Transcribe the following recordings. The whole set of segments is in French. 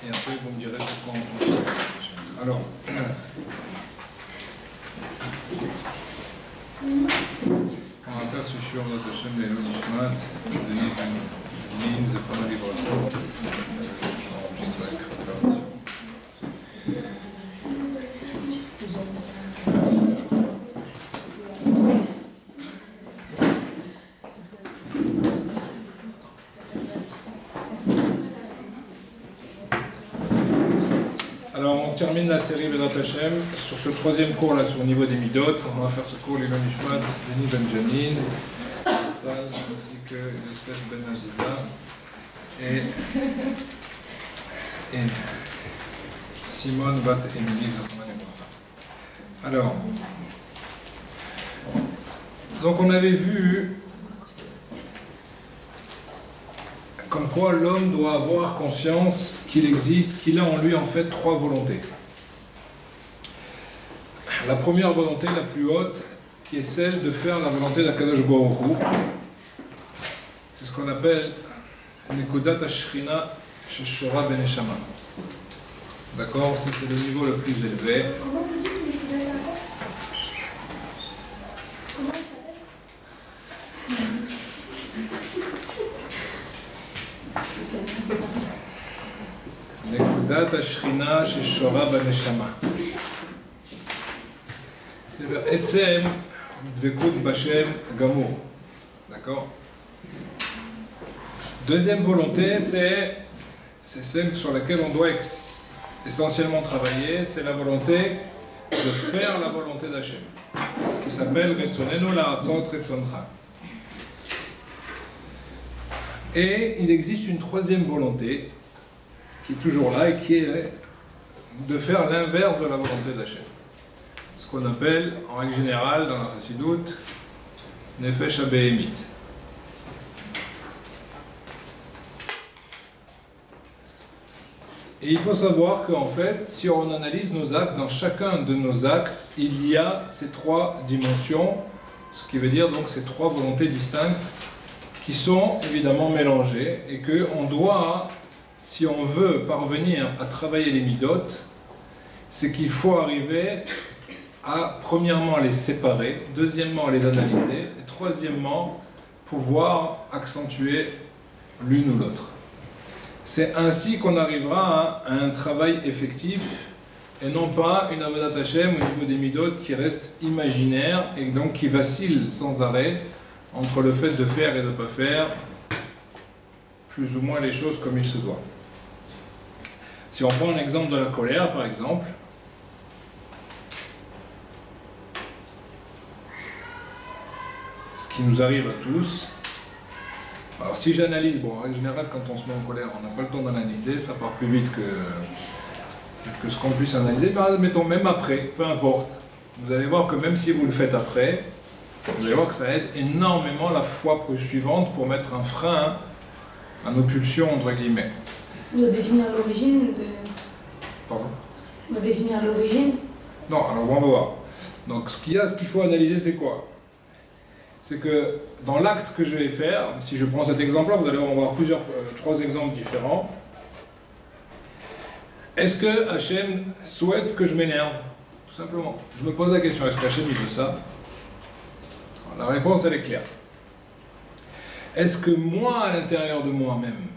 et après vous me direz sur quoi on continue. Alors, on va faire ce shiur de Hashem Leilou Nishmat, Denis Zechron Livrato, enregistré avec préparation. Alors on termine la série Vedat Hashem sur ce troisième cours là sur le niveau des Midot. On va faire ce cours Leilou Nishmat, Denis Ben Janin, ainsi que Yosef Ben Aziza et Simone Bat Emily. Alors, donc on avait vu comme quoi l'homme doit avoir conscience qu'il existe, qu'il a en lui en fait trois volontés. La première volonté, la plus haute, qui est celle de faire la volonté d'Akadosh Baruch Hu. C'est ce qu'on appelle Nekudat Ashrina Sheshora Ben Neshama. D'accord? C'est le niveau le plus élevé. Comment vous dites Nekudat Ashrina? Comment il s'appelle? Nekudat Ashrina Sheshora Ben Neshama. C'est le Etzem Dvekut Bashem Gamour. D'accord? Deuxième volonté, c'est celle sur laquelle on doit essentiellement travailler, c'est la volonté de faire la volonté d'Hachem. Ce qui s'appelle Retzonenu la'atzot Retzoncha. Et il existe une troisième volonté qui est toujours là et qui est de faire l'inverse de la volonté d'Hachem. Ce qu'on appelle, en règle générale, dans la Chassidoute, Nefesh HaBehemit. Et il faut savoir qu'en fait, si on analyse nos actes, dans chacun de nos actes, il y a ces trois dimensions, ce qui veut dire donc ces trois volontés distinctes qui sont évidemment mélangées et qu'on doit, si on veut parvenir à travailler les midot, c'est qu'il faut arriver à, premièrement, les séparer, deuxièmement, les analyser, et troisièmement, pouvoir accentuer l'une ou l'autre. C'est ainsi qu'on arrivera à un travail effectif, et non pas une avodat Hashem au niveau des midot qui reste imaginaire, et donc qui vacille sans arrêt entre le fait de faire et de ne pas faire, plus ou moins les choses comme il se doit. Si on prend un exemple de la colère, par exemple, qui nous arrive à tous. Alors si j'analyse, bon en général quand on se met en colère, on n'a pas le temps d'analyser, ça part plus vite que ce qu'on puisse analyser, mais mettons même après, peu importe. Vous allez voir que même si vous le faites après, vous allez voir que ça aide énormément la fois suivante pour mettre un frein à nos pulsions entre guillemets. On doit définir l'origine de... Pardon? On doit définir l'origine? Non, alors on va voir. Donc ce qu'il faut analyser c'est quoi? C'est que dans l'acte que je vais faire, si je prends cet exemple-là, vous allez voir trois exemples différents. Est-ce que Hachem souhaite que je m'énerve? Tout simplement. Je me pose la question, est-ce que Hachem il veut ça? La réponse elle est claire. Est-ce que moi, à l'intérieur de moi-même,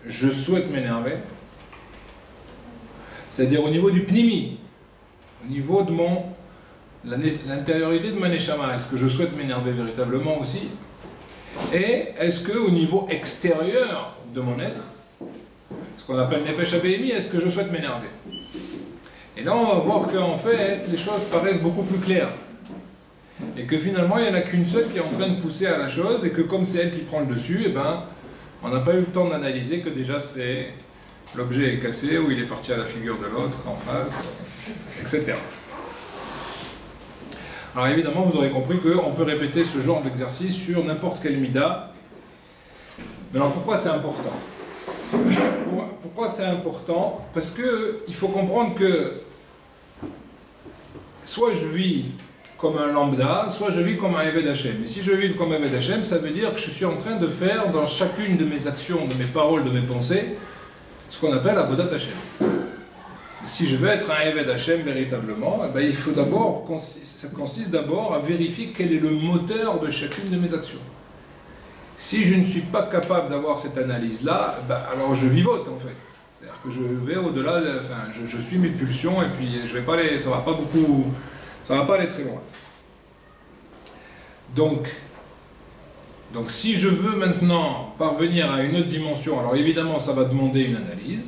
je souhaite m'énerver? C'est-à-dire au niveau du pnimi, au niveau de l'intériorité de ma neshama, est-ce que je souhaite m'énerver véritablement aussi? Et est-ce que au niveau extérieur de mon être, ce qu'on appelle nefesh habehemi, est-ce que je souhaite m'énerver? Et là on va voir qu'en fait les choses paraissent beaucoup plus claires. Et que finalement il n'y en a qu'une seule qui est en train de pousser à la chose, et que comme c'est elle qui prend le dessus, et ben, on n'a pas eu le temps d'analyser que déjà c'est l'objet est cassé, ou il est parti à la figure de l'autre, en face, etc. Alors évidemment, vous aurez compris qu'on peut répéter ce genre d'exercice sur n'importe quel mida. Mais alors pourquoi c'est important? Pourquoi c'est important? Parce qu'il faut comprendre que soit je vis comme un lambda, soit je vis comme un Eved Hashem. Et si je vis comme un Eved Hashem, ça veut dire que je suis en train de faire dans chacune de mes actions, de mes paroles, de mes pensées, ce qu'on appelle Avodat Hashem. Si je veux être un Eved Hashem véritablement, eh ben, il faut d'abord, ça consiste d'abord à vérifier quel est le moteur de chacune de mes actions. Si je ne suis pas capable d'avoir cette analyse-là, ben, alors je vivote en fait. C'est-à-dire que je vais au-delà, enfin, je suis mes pulsions et puis je vais pas aller, ça va pas aller très loin. Donc si je veux maintenant parvenir à une autre dimension, alors évidemment ça va demander une analyse.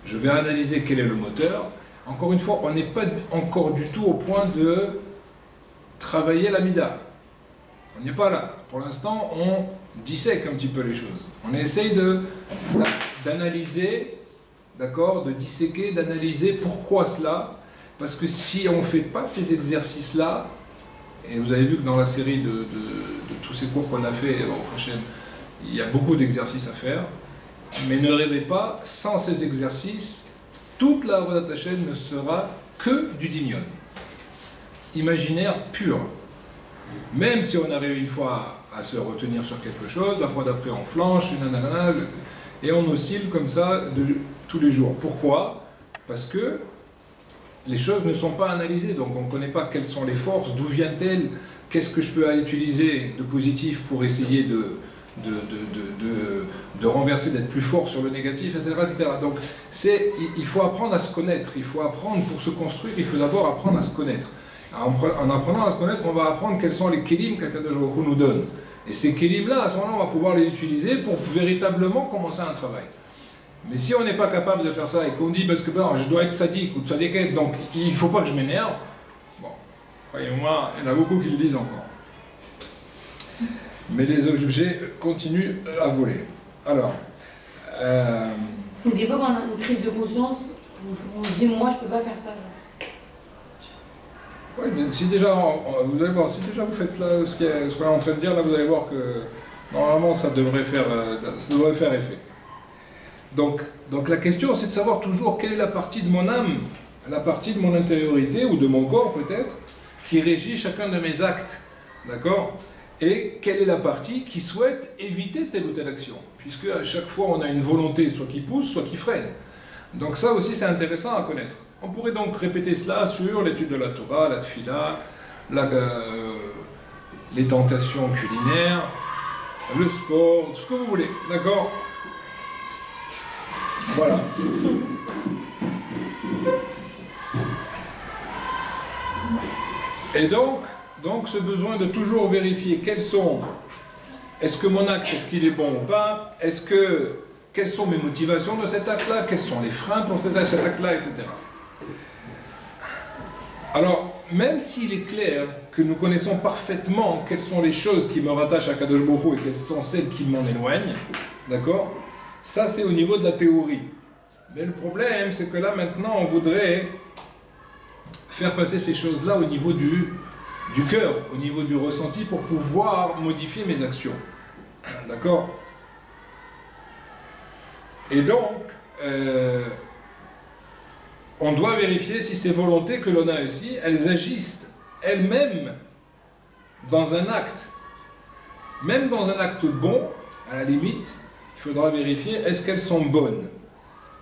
Je vais analyser quel est le moteur. Encore une fois, on n'est pas encore du tout au point de travailler l'amida. On n'est pas là. Pour l'instant, on dissèque un petit peu les choses. On essaye d'analyser, d'accord, de disséquer, d'analyser pourquoi cela. Parce que si on ne fait pas ces exercices-là, et vous avez vu que dans la série de tous ces cours qu'on a fait au prochain, il y a beaucoup d'exercices à faire. Mais ne rêvez pas, sans ces exercices, toute la Avodat Hashem ne sera que du dimion. Imaginaire pur. Même si on arrive une fois à se retenir sur quelque chose, la fois d'après on flanche, et on oscille comme ça tous les jours. Pourquoi? Parce que les choses ne sont pas analysées, donc on ne connaît pas quelles sont les forces, d'où viennent-elles, qu'est-ce que je peux utiliser de positif pour essayer de renverser, d'être plus fort sur le négatif, etc. etc. Donc il faut apprendre à se connaître, il faut apprendre pour se construire, il faut d'abord apprendre à se connaître. En apprenant à se connaître, on va apprendre quels sont les kélim qu'Akadosh Baruch Hu nous donne. Et ces kélim-là, à ce moment-là, on va pouvoir les utiliser pour véritablement commencer un travail. Mais si on n'est pas capable de faire ça et qu'on dit parce que ben, je dois être sadique ou tzadéket, donc il ne faut pas que je m'énerve, bon, croyez-moi, il y en a beaucoup qui le disent encore. Mais les objets continuent à voler. Alors. Des fois, quand on a une prise de conscience, on se dit, moi, je peux pas faire ça. Oui, mais si déjà, vous allez voir, si déjà vous faites là ce qu'on est en train de dire, là, vous allez voir que normalement, ça devrait faire effet. Donc la question, c'est de savoir toujours quelle est la partie de mon âme, la partie de mon intériorité, ou de mon corps peut-être, qui régit chacun de mes actes. D'accord ? Et quelle est la partie qui souhaite éviter telle ou telle action, puisque à chaque fois on a une volonté soit qui pousse, soit qui freine. Donc ça aussi c'est intéressant à connaître. On pourrait donc répéter cela sur l'étude de la Torah, la Tfila, les tentations culinaires, le sport, tout ce que vous voulez, d'accord? Voilà. Et donc ce besoin de toujours vérifier est-ce que mon acte, est-ce qu'il est bon ou pas, quelles sont mes motivations de cet acte-là, quels sont les freins pour cet acte-là, etc. Alors, même s'il est clair que nous connaissons parfaitement quelles sont les choses qui me rattachent à Kadosh Baruch Hu et quelles sont celles qui m'en éloignent, d'accord? Ça c'est au niveau de la théorie. Mais le problème, c'est que là maintenant on voudrait faire passer ces choses-là au niveau du cœur, au niveau du ressenti, pour pouvoir modifier mes actions. D'accord? Et donc, on doit vérifier si ces volontés que l'on a ici, elles agissent elles-mêmes dans un acte. Même dans un acte bon, à la limite, il faudra vérifier est-ce qu'elles sont bonnes.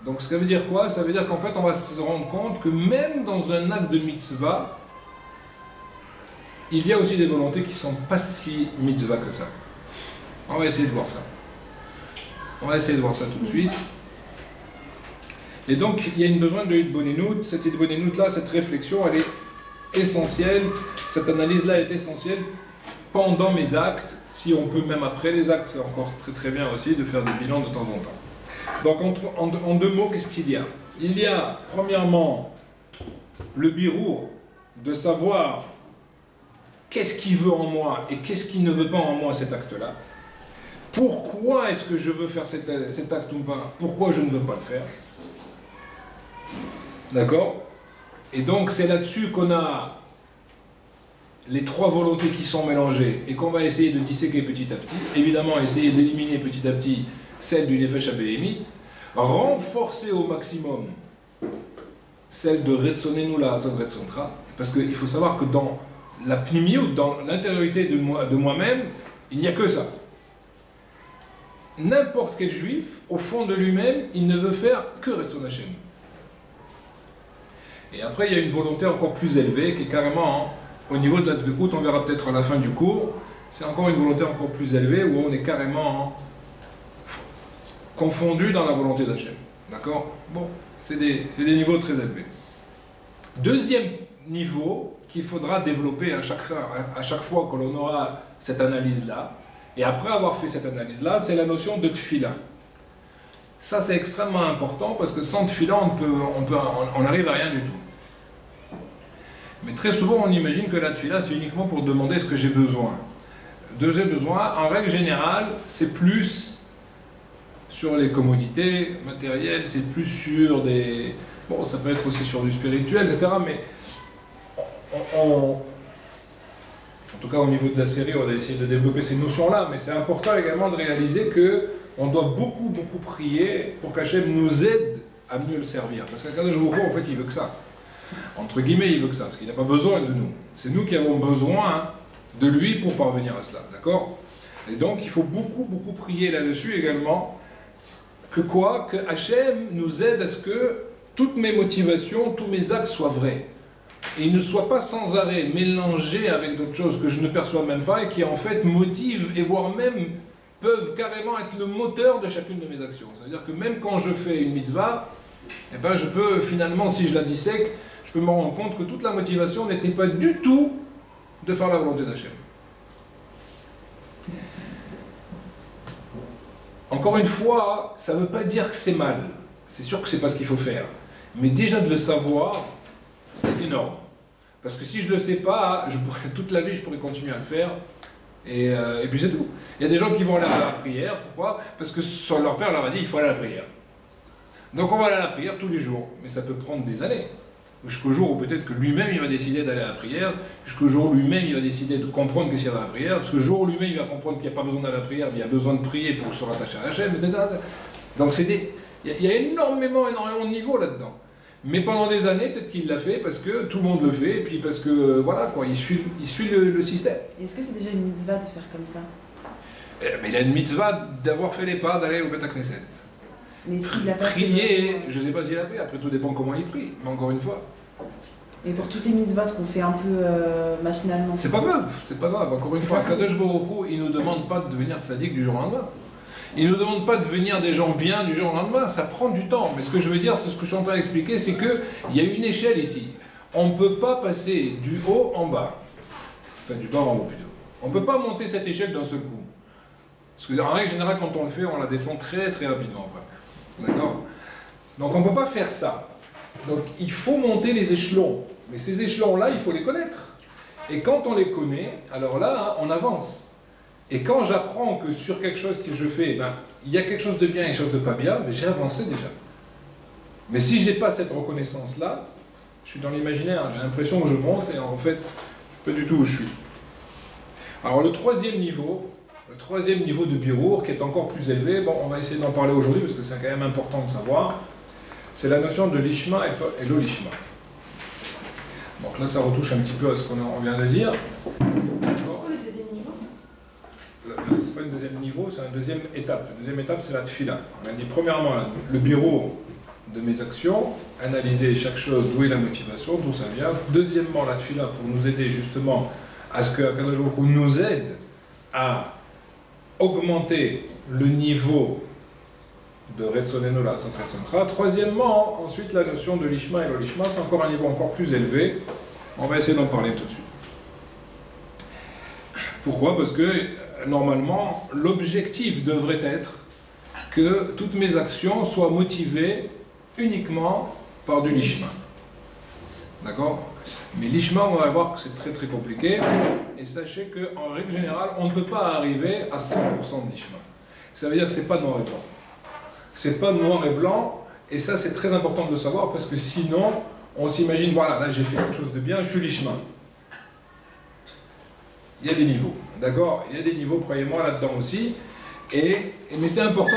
Donc ça veut dire quoi? Ça veut dire qu'en fait on va se rendre compte que même dans un acte de mitzvah, il y a aussi des volontés qui ne sont pas si mitzvah que ça. On va essayer de voir ça. On va essayer de voir ça tout de suite. Et donc il y a une besoin de Hitbonenut. Cette Hitbonenut là, cette réflexion, elle est essentielle. Cette analyse là est essentielle pendant mes actes. Si on peut même après les actes, c'est encore très très bien aussi de faire des bilans de temps en temps. Donc en deux mots, qu'est-ce qu'il y a? Il y a premièrement le birour de savoir qu'est-ce qu'il veut en moi et qu'est-ce qu'il ne veut pas en moi cet acte-là. Pourquoi est-ce que je veux faire cet acte ou pas? Pourquoi je ne veux pas le faire? D'accord? Et donc c'est là-dessus qu'on a les trois volontés qui sont mélangées et qu'on va essayer de disséquer petit à petit. Évidemment, essayer d'éliminer petit à petit celle du Nefesh HaBehemit, renforcer au maximum celle de Retsonenu la Hatzon Retzontra, parce qu'il faut savoir que dans la pnimiut, dans l'intériorité de moi-même, il n'y a que ça. n'importe quel juif, au fond de lui-même, il ne veut faire que Retzon Hashem. Et après, il y a une volonté encore plus élevée qui est carrément, au niveau de la Dvekout, on verra peut-être à la fin du cours, c'est encore une volonté encore plus élevée où on est carrément confondu dans la volonté d'Hachem. D'accord? Bon, c'est des niveaux très élevés. Deuxième niveau qu'il faudra développer à chaque fois que l'on aura cette analyse-là, et après avoir fait cette analyse-là, c'est la notion de tfila. Ça, c'est extrêmement important parce que sans tfila, on n'arrive à rien du tout. Mais très souvent, on imagine que la tfila, c'est uniquement pour demander ce que j'ai besoin. J'ai besoin, en règle générale, c'est plus sur les commodités matérielles, c'est plus sur des... Bon, ça peut être aussi sur du spirituel, etc. Mais en tout cas, au niveau de la série, on a essayé de développer ces notions-là, mais c'est important également de réaliser qu'on doit beaucoup, beaucoup prier pour qu'Hachem nous aide à mieux le servir. Parce qu'Akadosh Baruch Hu, en fait, il veut que ça. Entre guillemets, il veut que ça, parce qu'il n'a pas besoin de nous. C'est nous qui avons besoin de lui pour parvenir à cela, d'accord? Et donc, il faut beaucoup, beaucoup prier là-dessus également, que Hachem nous aide à ce que toutes mes motivations, tous mes actes soient vrais. Et ils ne soient pas sans arrêt mélangés avec d'autres choses que je ne perçois même pas et qui en fait motivent et voire même peuvent carrément être le moteur de chacune de mes actions. C'est-à-dire que même quand je fais une mitzvah, eh ben je peux finalement, si je la dissèque, je peux me rendre compte que toute la motivation n'était pas du tout de faire la volonté d'Hachem. Encore une fois, ça ne veut pas dire que c'est mal. C'est sûr que c'est pas ce qu'il faut faire. Mais déjà de le savoir, c'est énorme. Parce que si je ne le sais pas, toute la vie je pourrais continuer à le faire. Et puis c'est tout. Il y a des gens qui vont aller à la prière. Pourquoi? Parce que leur père leur a dit il faut aller à la prière. Donc on va aller à la prière tous les jours. Mais ça peut prendre des années. Jusqu'au jour où peut-être que lui-même il va décider d'aller à la prière. Jusqu'au jour où lui-même il va décider de comprendre qu'est-ce qu'il y a dans la prière. Parce que le jour où lui-même il va comprendre qu'il n'y a pas besoin d'aller à la prière, mais il y a besoin de prier pour se rattacher à Hachem, etc. Donc il y a énormément de niveaux là-dedans. Mais pendant des années, peut-être qu'il l'a fait parce que tout le monde le fait, et puis parce que, voilà, quoi, il suit le système. Est-ce que c'est déjà une mitzvah de faire comme ça? Mais il a une mitzvah d'avoir fait les pas, d'aller au Beth Knesset. Mais s'il a pas prier, je ne sais pas s'il a fait, après tout dépend comment il prie, mais encore une fois. Et pour toutes les mitzvahs qu'on fait un peu machinalement. C'est pas grave, encore une fois. Kadosh Baruch Hu, il ne nous demande pas de devenir tzaddik du jour au lendemain. Il ne nous demande pas de devenir des gens bien du jour au lendemain, ça prend du temps. Mais ce que je veux dire, c'est ce que je suis en train d'expliquer, c'est qu'il y a une échelle ici. On ne peut pas passer du haut en bas. Enfin, du bas en haut plutôt. On ne peut pas monter cette échelle d'un seul coup. Parce qu'en règle générale, quand on le fait, on la descend très très rapidement. D'accord? Donc on ne peut pas faire ça. Donc il faut monter les échelons. Mais ces échelons-là, il faut les connaître. Et quand on les connaît, alors là, on avance. Et quand j'apprends que sur quelque chose que je fais, ben, il y a quelque chose de bien et quelque chose de pas bien, ben, j'ai avancé déjà. Mais si je n'ai pas cette reconnaissance-là, je suis dans l'imaginaire, j'ai l'impression que je monte et en fait, pas du tout où je suis. Alors le troisième niveau de birour, qui est encore plus élevé, bon, on va essayer d'en parler aujourd'hui parce que c'est quand même important de savoir, c'est la notion de l'ishma et l'olishma. Donc là, ça retouche un petit peu à ce qu'on vient de dire. C'est pas une deuxième niveau, c'est une deuxième étape. La deuxième étape, c'est la tfila. On a dit premièrement, le bureau de mes actions, analyser chaque chose, d'où est la motivation, d'où ça vient. Deuxièmement, la tfila pour nous aider justement à ce que Akadosh Baruch Hu nous aide à augmenter le niveau de Retzonenu la Tzontra. Troisièmement, ensuite la notion de l'ishma et l'olishma, c'est encore un niveau encore plus élevé. On va essayer d'en parler tout de suite. Pourquoi? Parce que normalement, l'objectif devrait être que toutes mes actions soient motivées uniquement par du lishma. D'accord? Mais l'ishma, on va voir que c'est très très compliqué. Et sachez qu'en règle générale, on ne peut pas arriver à 100% de l'ishma. Ça veut dire que ce n'est pas noir et blanc. C'est pas noir et blanc, et ça c'est très important de le savoir parce que sinon, on s'imagine, voilà, là j'ai fait quelque chose de bien, je suis l'ishma. Il y a des niveaux, d'accord? Il y a des niveaux, croyez-moi, là-dedans aussi. Mais c'est important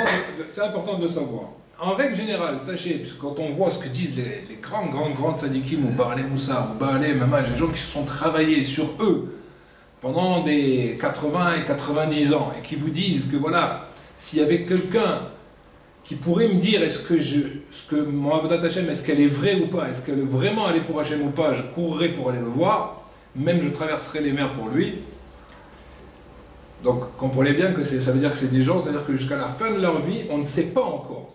de le savoir. En règle générale, sachez, parce que quand on voit ce que disent les grands tzadikim, ou Baalei Moussar, ou Baalei Mamaj, les gens qui se sont travaillés sur eux pendant des 80 et 90 ans, et qui vous disent que voilà, s'il y avait quelqu'un qui pourrait me dire est-ce que mon Avodat Hashem, est-ce qu'elle est vraie ou pas, est-ce qu'elle est vraiment allée pour Hashem ou pas, je courrais pour aller le voir, même je traverserais les mers pour lui. Donc comprenez bien que ça veut dire que c'est des gens, c'est-à-dire que jusqu'à la fin de leur vie, on ne sait pas encore.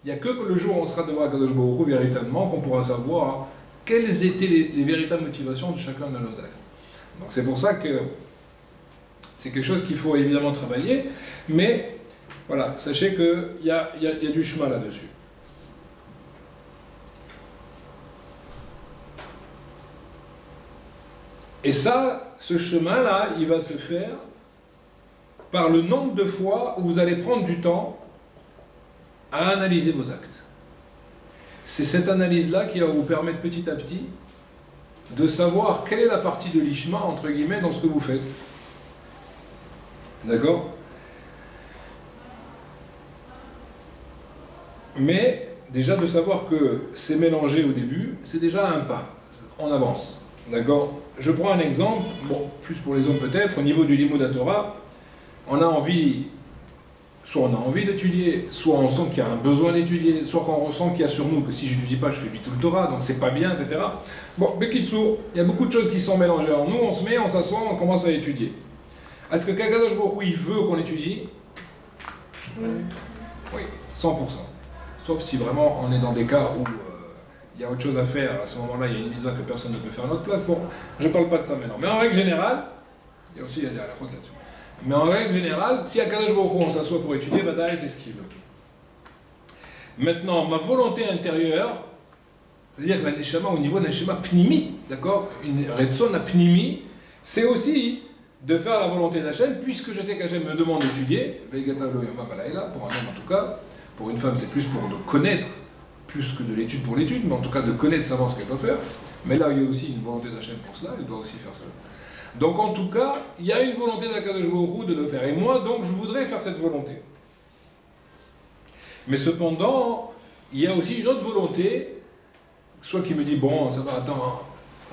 Il n'y a que le jour où on sera devant Akadosh Baruch Hu véritablement qu'on pourra savoir quelles étaient les véritables motivations de chacun de nos actes. Donc c'est pour ça que c'est quelque chose qu'il faut évidemment travailler, mais voilà, sachez qu'il y a du chemin là-dessus. Et ça, ce chemin-là, il va se faire par le nombre de fois où vous allez prendre du temps à analyser vos actes. C'est cette analyse-là qui va vous permettre petit à petit de savoir quelle est la partie de l'ishma, entre guillemets, dans ce que vous faites. D'accord? Mais déjà de savoir que c'est mélangé au début, c'est déjà un pas. On avance. D'accord? Je prends un exemple, bon, plus pour les hommes peut-être, au niveau du Limud Torah, on a envie, soit on a envie d'étudier, soit on sent qu'il y a un besoin d'étudier, soit qu'on ressent qu'il y a sur nous que si je n'étudie pas, je fais vite tout le Torah, donc c'est pas bien, etc. Bon, Bekitsour, il y a beaucoup de choses qui sont mélangées en nous, on se met, on s'assoit, on commence à étudier. Est-ce que Kadosh Baruch Hu, il veut qu'on étudie? Oui, 100%. Sauf si vraiment on est dans des cas où il y a autre chose à faire, à ce moment-là il y a une mitzvah que personne ne peut faire à notre place. Bon, je ne parle pas de ça maintenant. Mais en règle générale, il y a aussi la faute là-dessus. Mais en règle générale, si à Kadosh Baruch Hu on s'assoit pour étudier, Vadaï, c'est ce qu'il veut. Maintenant, ma volonté intérieure, c'est-à-dire que la neshama, au niveau de la neshama pnimi, d'accord, une retson pnimi, c'est aussi de faire la volonté d'Hachem, puisque je sais qu'Hachem me demande d'étudier, pour un homme en tout cas, pour une femme c'est plus pour de connaître, plus que de l'étude pour l'étude, mais en tout cas de connaître, savoir ce qu'elle doit faire. Mais là, il y a aussi une volonté d'Hachem pour cela, elle doit aussi faire cela. Donc en tout cas, il y a une volonté d'Akadosh Baruch Hu de le faire. Et moi, donc, je voudrais faire cette volonté. Mais cependant, il y a aussi une autre volonté, soit qui me dit, bon, ça va,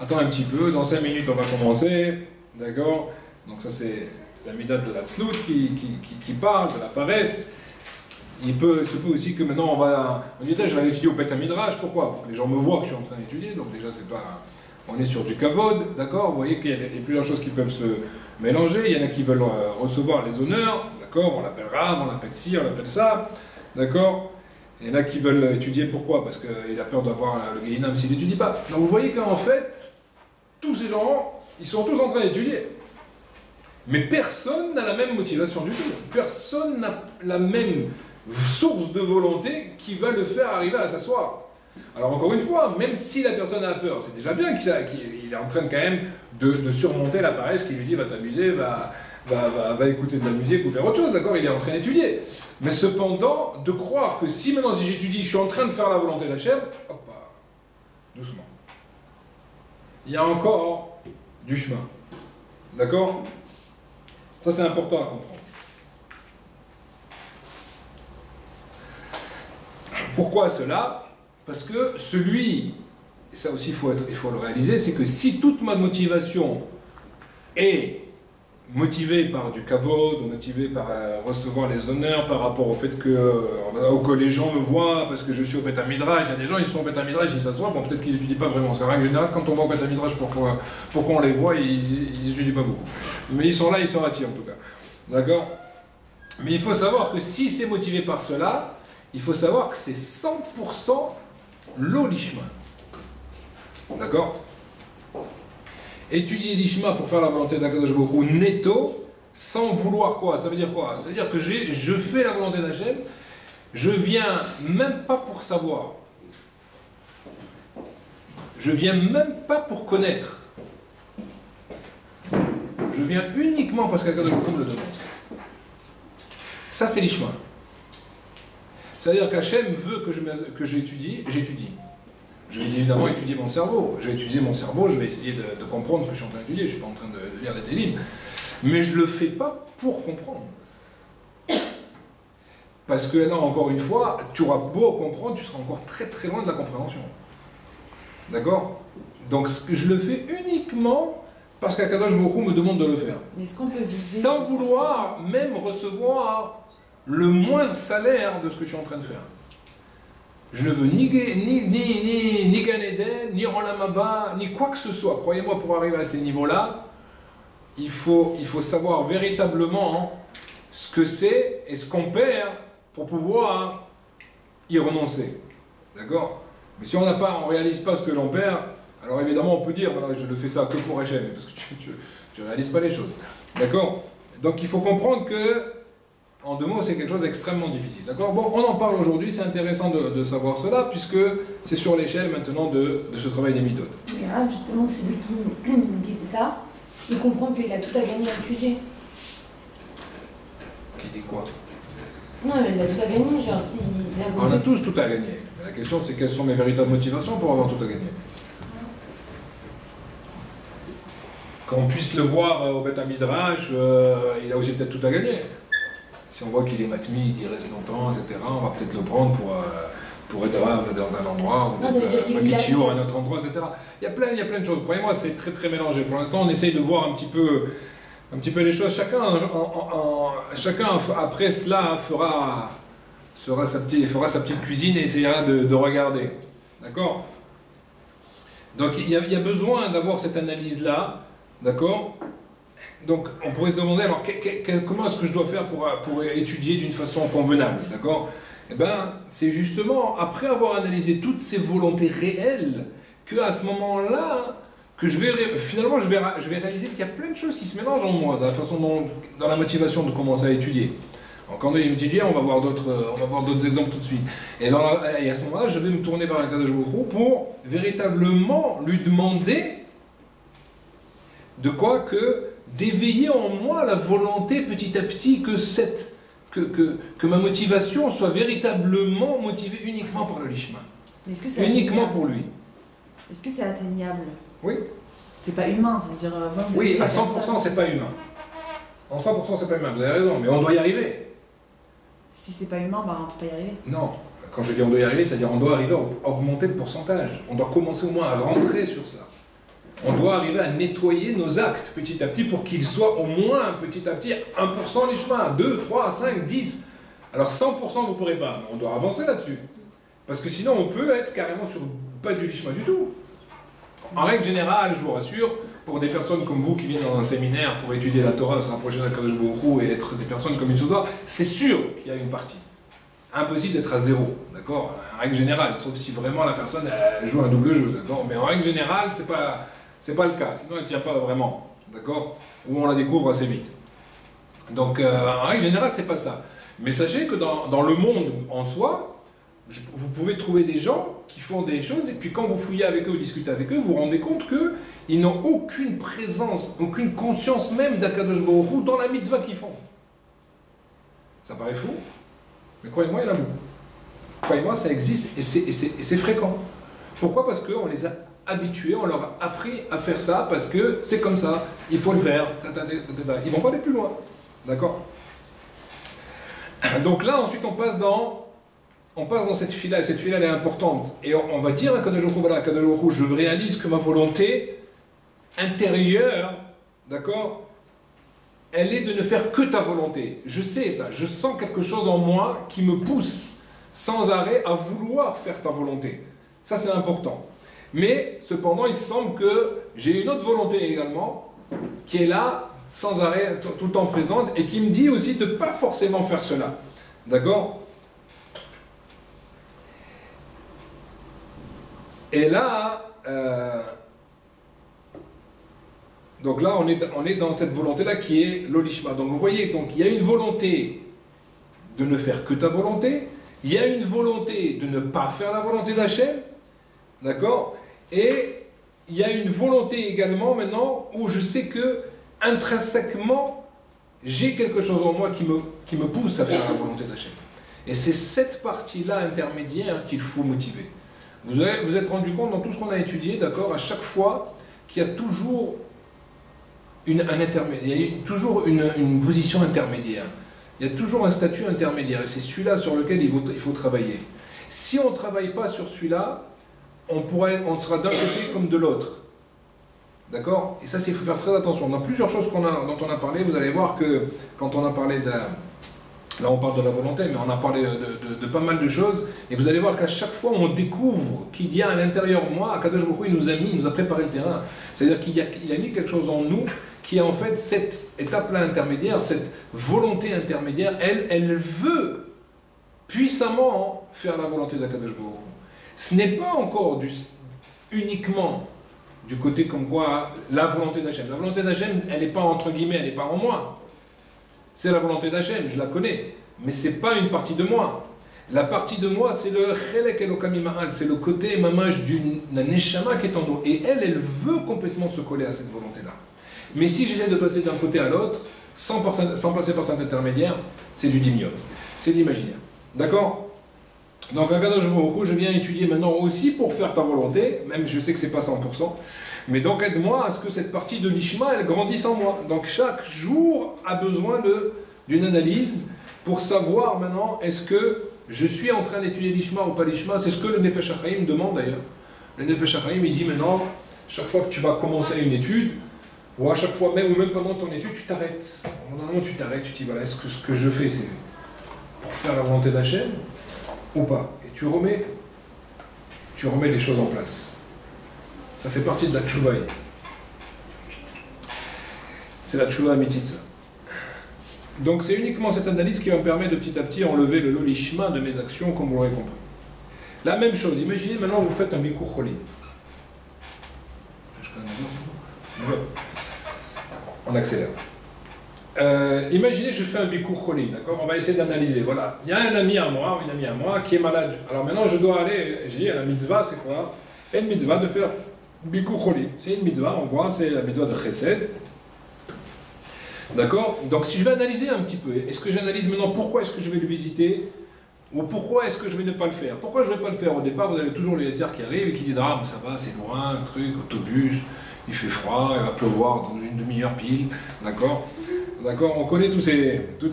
attends un petit peu, dans 5 minutes on va commencer, d'accord? Donc ça c'est la midat de la tzlout qui parle, de la paresse. Se peut aussi que maintenant on dit, je vais aller étudier au Beth Midrash, pourquoi? Pour que les gens me voient que je suis en train d'étudier, donc déjà c'est pas... On est sur du kavod, d'accord? Vous voyez qu'il y a plusieurs choses qui peuvent se mélanger, il y en a qui veulent recevoir les honneurs, d'accord? On l'appelle Rav, on l'appelle ci, on l'appelle ça, d'accord? Il y en a qui veulent étudier, pourquoi? Parce qu'il a peur d'avoir le Gehinam s'il n'étudie pas. Donc vous voyez qu'en fait, tous ces gens, ils sont tous en train d'étudier. Mais personne n'a la même motivation du tout. Personne n'a la même source de volonté qui va le faire arriver à s'asseoir. Alors encore une fois, même si la personne a peur, c'est déjà bien qu'il est en train quand même de surmonter la paresse qui lui dit va t'amuser, va écouter de la musique ou faire autre chose, d'accord? Il est en train d'étudier. Mais cependant, de croire que si maintenant si j'étudie, je suis en train de faire la volonté d'Hachem, hop, doucement. Il y a encore du chemin. D'accord? Ça c'est important à comprendre. Pourquoi cela? Parce que celui, et ça aussi il faut le réaliser, c'est que si toute ma motivation est motivée par du kavod, ou motivée par recevoir les honneurs par rapport au fait que les gens me voient, parce que je suis au Beth Midrash, il y a des gens ils sont au Beth Midrash, ils s'assoient, bon peut-être qu'ils n'étudient pas vraiment, parce qu'en règle générale quand on va au Beth Midrash pour qu'on les voit, ils n'étudient pas beaucoup. Mais ils sont là, ils sont assis en tout cas. D'accord? Mais il faut savoir que si c'est motivé par cela, il faut savoir que c'est 100% l'eau l'ishma. D'accord? Étudier l'ishma pour faire la volonté d'Akadosh Baruch Hu netto, sans vouloir quoi? Ça veut dire quoi? Ça veut dire que je fais la volonté d'Hachem, je viens même pas pour savoir. Je viens même pas pour connaître. Je viens uniquement parce qu'Akadosh Baruch Hu me le demande. Ça c'est l'ishma. C'est-à-dire qu'Hachem veut que j'étudie, j'étudie. Je vais évidemment étudier mon cerveau. Je vais étudier mon cerveau, je vais essayer de comprendre ce que je suis en train d'étudier. Je ne suis pas en train de lire des télim. Mais je ne le fais pas pour comprendre. Parce que là, encore une fois, tu auras beau comprendre, tu seras encore très très loin de la compréhension. D'accord? Donc je le fais uniquement parce qu'Akadosh Baruch Hu me demande de le faire. Mais est-ce qu'on peut viser sans vouloir même recevoir le moindre salaire de ce que je suis en train de faire. Je ne veux ni Gan Eden, ni Olam Haba, ni quoi que ce soit. Croyez-moi, pour arriver à ces niveaux-là, il faut savoir véritablement ce que c'est et ce qu'on perd pour pouvoir y renoncer. D'accord? Mais si on ne réalise pas ce que l'on perd, alors évidemment on peut dire, voilà, je ne fais ça que pour Hachem, parce que tu ne réalises pas les choses. D'accord? Donc il faut comprendre que, en deux mots, c'est quelque chose d'extrêmement difficile. D'accord? Bon, on en parle aujourd'hui, c'est intéressant de savoir cela, puisque c'est sur l'échelle maintenant de ce travail des méthodes. Mais là, justement, celui qui fait ça, il comprend qu'il a tout à gagner à étudier. Qui dit quoi? Non, il a tout à gagner, genre si... On a tous tout à gagner. La question, c'est quelles sont mes véritables motivations pour avoir tout à gagner. Qu'on puisse le voir au Beth Midrash, il a aussi peut-être tout à gagner. Si on voit qu'il est matmi, qu'il reste longtemps, etc., on va peut-être le prendre pour être rave dans un endroit, ou Magichio à un autre endroit, etc. Il y a plein de choses. Croyez-moi, c'est très très mélangé. Pour l'instant, on essaye de voir un petit peu les choses. Chacun après cela fera sa petite cuisine et essayera de regarder. D'accord? Donc il y a besoin d'avoir cette analyse-là. D'accord? Donc on pourrait se demander, alors comment est-ce que je dois faire pour étudier d'une façon convenable? D'accord? Eh bien, c'est justement après avoir analysé toutes ces volontés réelles qu'à ce moment-là, que finalement je vais réaliser qu'il y a plein de choses qui se mélangent en moi, dans la motivation de commencer à étudier. Donc quand on étudie, on va voir d'autres exemples tout de suite. Et à ce moment-là, je vais me tourner vers Akadosh Baruch Hu pour véritablement lui demander de quoi que d'éveiller en moi la volonté petit à petit que ma motivation soit véritablement motivée uniquement par le Lishma. Uniquement pour lui. Est-ce que c'est atteignable? Oui. C'est pas humain, ça veut dire... oui, à 100% c'est pas humain. En 100% c'est pas humain, vous avez raison, mais on doit y arriver. Si c'est pas humain, ben, on peut pas y arriver. Non, quand je dis on doit y arriver, c'est-à-dire on doit arriver à augmenter le pourcentage. On doit commencer au moins à rentrer sur ça. On doit arriver à nettoyer nos actes petit à petit pour qu'ils soient au moins petit à petit 1% Lishma, 2, 3, 5, 10. Alors 100% vous ne pourrez pas, mais on doit avancer là-dessus. Parce que sinon on peut être carrément sur pas du Lishma du tout. En règle générale, je vous rassure, pour des personnes comme vous qui viennent dans un séminaire pour étudier la Torah, se rapprocher d'Akadosh Baruch Hu et être des personnes comme il se doit, c'est sûr qu'il y a une partie. Impossible d'être à zéro, d'accord? En règle générale, sauf si vraiment la personne elle joue un double jeu, d'accord? Mais en règle générale, c'est pas le cas, sinon elle ne tient pas vraiment, d'accord? Ou on la découvre assez vite. Donc en règle générale, c'est pas ça. Mais sachez que dans le monde en soi, vous pouvez trouver des gens qui font des choses, et puis quand vous fouillez avec eux, vous discutez avec eux, vous vous rendez compte qu'ils n'ont aucune présence, aucune conscience même d'Akadosh Baruch Hu dans la mitzvah qu'ils font. Ça paraît fou, mais croyez-moi, il y en a beaucoup. Croyez-moi, ça existe, et c'est fréquent. Pourquoi? Parce qu'on les a habitués, on leur a appris à faire ça, parce que c'est comme ça, il faut le faire, ils vont pas aller plus loin. D'accord? Donc là, ensuite, on passe dans cette fila, et cette fila elle est importante. Et on va dire à Kadosh Baruch Hu, voilà, Kadosh Baruch Hu, je réalise que ma volonté intérieure, d'accord, elle est de ne faire que ta volonté. Je sais ça, je sens quelque chose en moi qui me pousse sans arrêt à vouloir faire ta volonté. Ça c'est important. Mais cependant, il semble que j'ai une autre volonté également, qui est là, sans arrêt, tout le temps présente, et qui me dit aussi de ne pas forcément faire cela. D'accord? Et là, donc là, on est dans cette volonté-là qui est l'olishma. Donc vous voyez, donc, il y a une volonté de ne faire que ta volonté, il y a une volonté de ne pas faire la volonté d'Hachem, d'accord? Et il y a une volonté également maintenant où je sais que intrinsèquement, j'ai quelque chose en moi qui me pousse à faire la volonté d'Hachem. Et c'est cette partie-là intermédiaire qu'il faut motiver. Vous êtes rendu compte dans tout ce qu'on a étudié, d'accord, à chaque fois qu'il y a toujours un intermédiaire, il y a toujours une position intermédiaire, il y a toujours un statut intermédiaire, et c'est celui-là sur lequel il faut travailler. Si on ne travaille pas sur celui-là, on sera d'un côté comme de l'autre. D'accord? Et ça, il faut faire très attention. Dans plusieurs choses dont on a parlé, vous allez voir que quand on a parlé Là, on parle de la volonté, mais on a parlé de pas mal de choses. Et vous allez voir qu'à chaque fois, on découvre qu'il y a à l'intérieur de moi, Akadosh Baruch Hu, il nous a préparé le terrain. C'est-à-dire qu'il a mis quelque chose en nous qui est en fait cette étape-là intermédiaire, cette volonté intermédiaire. Elle veut puissamment faire la volonté d'Akadosh Baruch Hu. Ce n'est pas encore uniquement du côté comme quoi la volonté d'Hachem. La volonté d'Hachem, elle n'est pas entre guillemets, elle n'est pas en moi. C'est la volonté d'Hachem, je la connais, mais ce n'est pas une partie de moi. La partie de moi, c'est le Chelek Elokam Ima'al, c'est le côté mamage d'un Neshama qui est en nous. Et elle veut complètement se coller à cette volonté-là. Mais si j'essaie de passer d'un côté à l'autre, sans passer par cet intermédiaire, c'est du dimion, c'est de l'imaginaire. D'accord? Donc, Akadosh Baruch Hu, je viens étudier maintenant aussi pour faire ta volonté, même je sais que ce n'est pas 100%. Mais donc aide-moi à ce que cette partie de l'Ishma, elle grandisse en moi. Donc chaque jour a besoin d'une analyse pour savoir maintenant, est-ce que je suis en train d'étudier l'Ishma ou pas l'Ishma. C'est ce que le Nefesh HaChaim demande d'ailleurs. Le Nefesh HaChaim, il dit maintenant, chaque fois que tu vas commencer une étude, ou à chaque fois même, ou même pendant ton étude, tu t'arrêtes. Normalement tu t'arrêtes, tu te dis, voilà, est-ce que ce que je fais, c'est pour faire la volonté d'Hachem ou pas? Et tu remets les choses en place. Ça fait partie de la tchouva. C'est la tchouva amitit, ça. Donc c'est uniquement cette analyse qui va me permettre de petit à petit enlever le lolishma de mes actions, comme vous l'aurez compris. La même chose, imaginez maintenant vous faites un bikur cholim. On accélère. Imaginez je fais un bikur cholim, d'accord? On va essayer d'analyser. Voilà, il y a un ami à moi ou une amie à moi qui est malade. Alors maintenant je dois aller, j'ai dit, la mitzvah c'est quoi? Et une mitzvah de faire Bikur Cholim, c'est une mitzvah, on voit, c'est la mitzvah de Chesed. D'accord? Donc si je vais analyser un petit peu, est-ce que j'analyse maintenant pourquoi est-ce que je vais le visiter? Ou pourquoi est-ce que je vais ne pas le faire? Pourquoi je ne vais pas le faire? Au départ, vous avez toujours les Yetzir qui arrivent et qui disent, ah, mais ça va, c'est loin, un truc, autobus, il fait froid, il va pleuvoir dans une demi-heure pile. D'accord? D'accord? On connaît toutes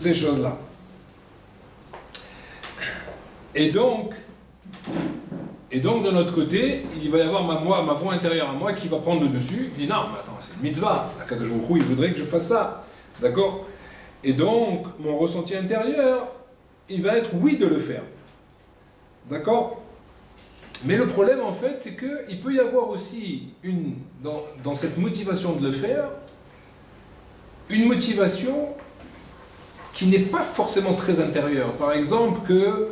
ces choses-là. Et donc, de notre côté, il va y avoir ma voix intérieure à moi qui va prendre le dessus. Il dit non, mais attends, c'est une mitzvah. Akadosh Baruch Hu, il voudrait que je fasse ça. D'accord? Et donc, mon ressenti intérieur, il va être oui de le faire. D'accord? Mais le problème, en fait, c'est qu'il peut y avoir aussi, dans cette motivation de le faire, une motivation qui n'est pas forcément très intérieure. Par exemple, que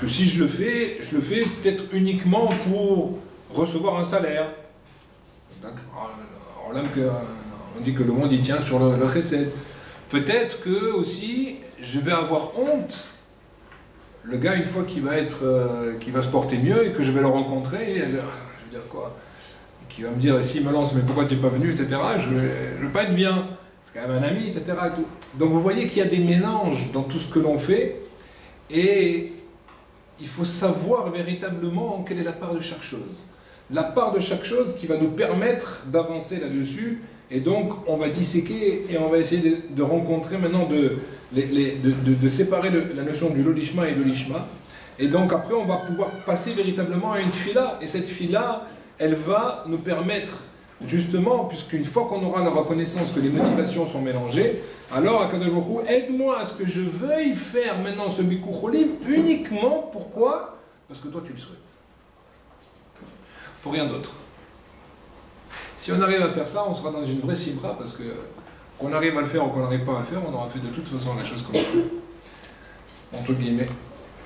si je le fais peut-être uniquement pour recevoir un salaire. On dit que le monde y tient sur le chesed. Peut-être que aussi je vais avoir honte. Le gars, une fois qu'il va se porter mieux et que je vais le rencontrer, je vais dire quoi? Qui va me dire, s'il me lance, mais pourquoi tu n'es pas venu, etc. Je ne veux pas être bien. C'est quand même un ami, etc. Et tout. Donc vous voyez qu'il y a des mélanges dans tout ce que l'on fait. Et il faut savoir véritablement quelle est la part de chaque chose. La part de chaque chose qui va nous permettre d'avancer là-dessus. Et donc, on va disséquer et on va essayer de rencontrer maintenant, de séparer la notion du lolishma et de l'ishma. Et donc, après, on va pouvoir passer véritablement à une fila. Et cette fila, elle va nous permettre, justement, puisqu'une fois qu'on aura la reconnaissance que les motivations sont mélangées, alors, Akadosh Baruch Hu, aide-moi à ce que je veuille faire maintenant ce bikur cholim uniquement, pourquoi? Parce que toi, tu le souhaites. Pour rien d'autre. Si on arrive à faire ça, on sera dans une vraie simra, parce que qu'on arrive à le faire ou qu'on n'arrive pas à le faire, on aura fait de toute façon la chose comme ça. Entre guillemets.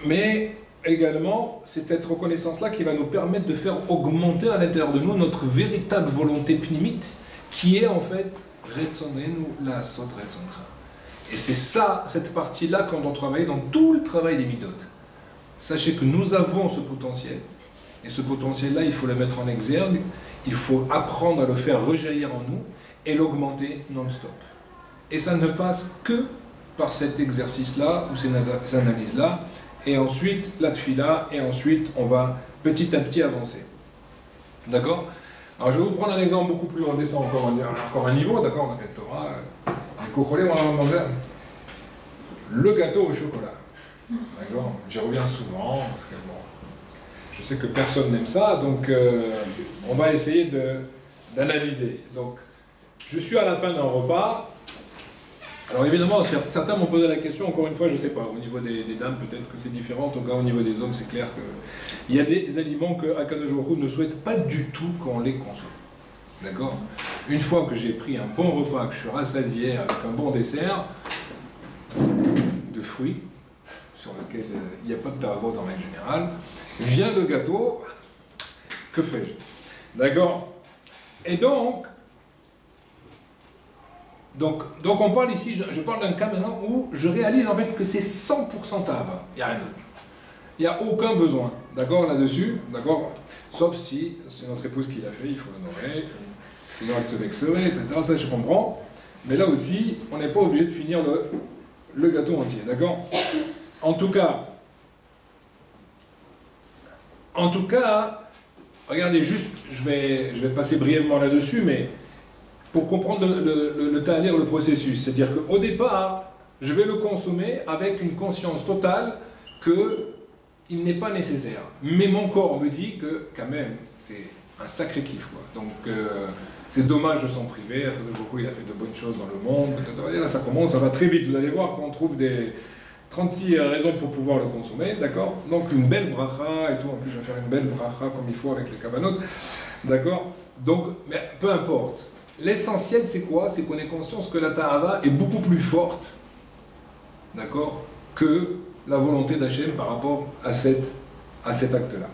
Mais également, c'est cette reconnaissance-là qui va nous permettre de faire augmenter à l'intérieur de nous notre véritable volonté pnimite, qui est en fait Retzonenu La'asot Retzoncha. Et c'est ça, cette partie-là qu'on doit travailler dans tout le travail des midot. Sachez que nous avons ce potentiel. Et ce potentiel-là, il faut le mettre en exergue, il faut apprendre à le faire rejaillir en nous et l'augmenter non-stop. Et ça ne passe que par cet exercice-là, ou ces analyses-là, et ensuite la tfila, et ensuite on va petit à petit avancer. D'accord? Alors je vais vous prendre un exemple beaucoup plus, on descend encore un niveau, d'accord? On a fait le Torah, les cocholés, on va manger le gâteau au chocolat. D'accord? J'y reviens souvent, parce que bon, je sais que personne n'aime ça, donc on va essayer d'analyser. Donc, je suis à la fin d'un repas. Alors évidemment, certains m'ont posé la question, encore une fois, je ne sais pas, au niveau des dames, peut-être que c'est différent, en tout cas au niveau des hommes, c'est clair qu'il y a des aliments que Akadosh Baruch Hu ne souhaite pas du tout qu'on les consomme. D'accord? Une fois que j'ai pris un bon repas, que je suis rassasié avec un bon dessert, de fruits, sur lequel il n'y a pas de taravote en règle générale, vient le gâteau, que fais-je? D'accord? Et donc on parle ici, je parle d'un cas maintenant où je réalise en fait que c'est 100% Tahava, il n'y a rien d'autre. Il n'y a aucun besoin, d'accord, là-dessus, d'accord? Sauf si c'est notre épouse qui l'a fait, il faut l'honorer, sinon elle se vexerait, etc. Ça je comprends. Mais là aussi, on n'est pas obligé de finir le gâteau entier, d'accord? En tout cas, regardez, juste, je vais passer brièvement là-dessus, mais pour comprendre le ta'alir, le processus, c'est-à-dire qu'au départ, je vais le consommer avec une conscience totale qu'il n'est pas nécessaire. Mais mon corps me dit que, quand même, c'est un sacré kiff, quoi. Donc, c'est dommage de s'en priver. Il a fait de bonnes choses dans le monde. Et là, ça commence, ça va très vite. Vous allez voir qu'on trouve des 36 raisons pour pouvoir le consommer, d'accord? Donc, une belle bracha et tout. En plus, je vais faire une belle bracha comme il faut avec les kavanot, d'accord? Donc, mais peu importe. L'essentiel, c'est quoi? C'est qu'on ait conscience que la ta'ava est beaucoup plus forte, d'accord, que la volonté d'Hachem par rapport à cet acte-là.